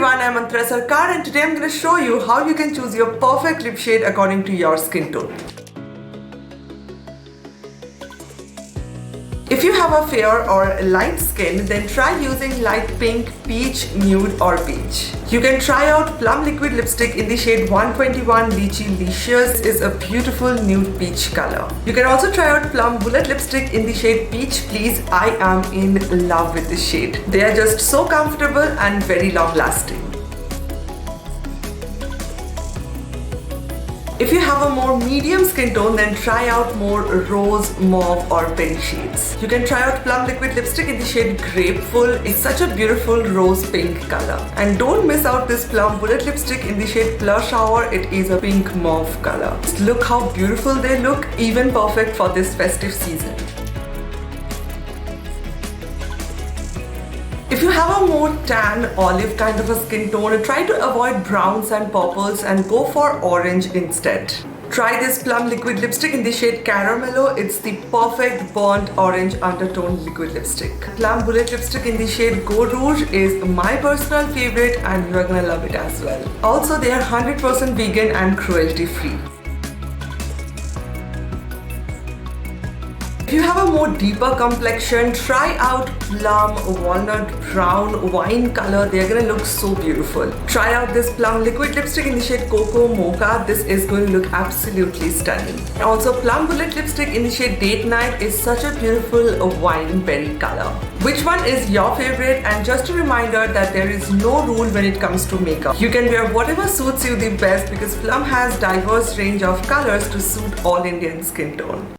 everyone, I'm Antarasarkar and today I'm going to show you how you can choose your perfect lip shade according to your skin tone. If you have a fair or light skin, then try using light pink, peach, nude or beige. You can try out Plum liquid lipstick in the shade 121 Lychee Licious. Is a beautiful nude peach color. You can also try out Plum bullet lipstick in the shade Peach Please. I am in love with this shade. They are just so comfortable and very long lasting. If you have a more medium skin tone, then try out more rose, mauve or berry shades. You can try out Plum liquid lipstick in the shade Grapeful. It's such a beautiful rose pink color. And don't miss out this Plum bullet lipstick in the shade Plush Hour. It is a pink mauve color. Look how beautiful they look, even perfect for this festive season. If you have a more tan olive kind of a skin tone, try to avoid browns and purples and go for orange instead. Try this Plum liquid lipstick in the shade Caramello. It's the perfect burnt orange undertone liquid lipstick. Plum bullet lipstick in the shade Go Rouge is my personal favorite and you're gonna love it as well. Also, they are 100% vegan and cruelty free. If you have a more deeper complexion, try out Plum walnut brown wine color. They're gonna look so beautiful. Try out this Plum liquid lipstick in the shade Cocoa Mocha. This is going to look absolutely stunning. Also, Plum bullet lipstick in the shade Date Night is such a beautiful wine berry color. Which one is your favorite? And just a reminder that there is no rule when it comes to makeup. You can wear whatever suits you the best because Plum has diverse range of colors to suit all Indian skin tone.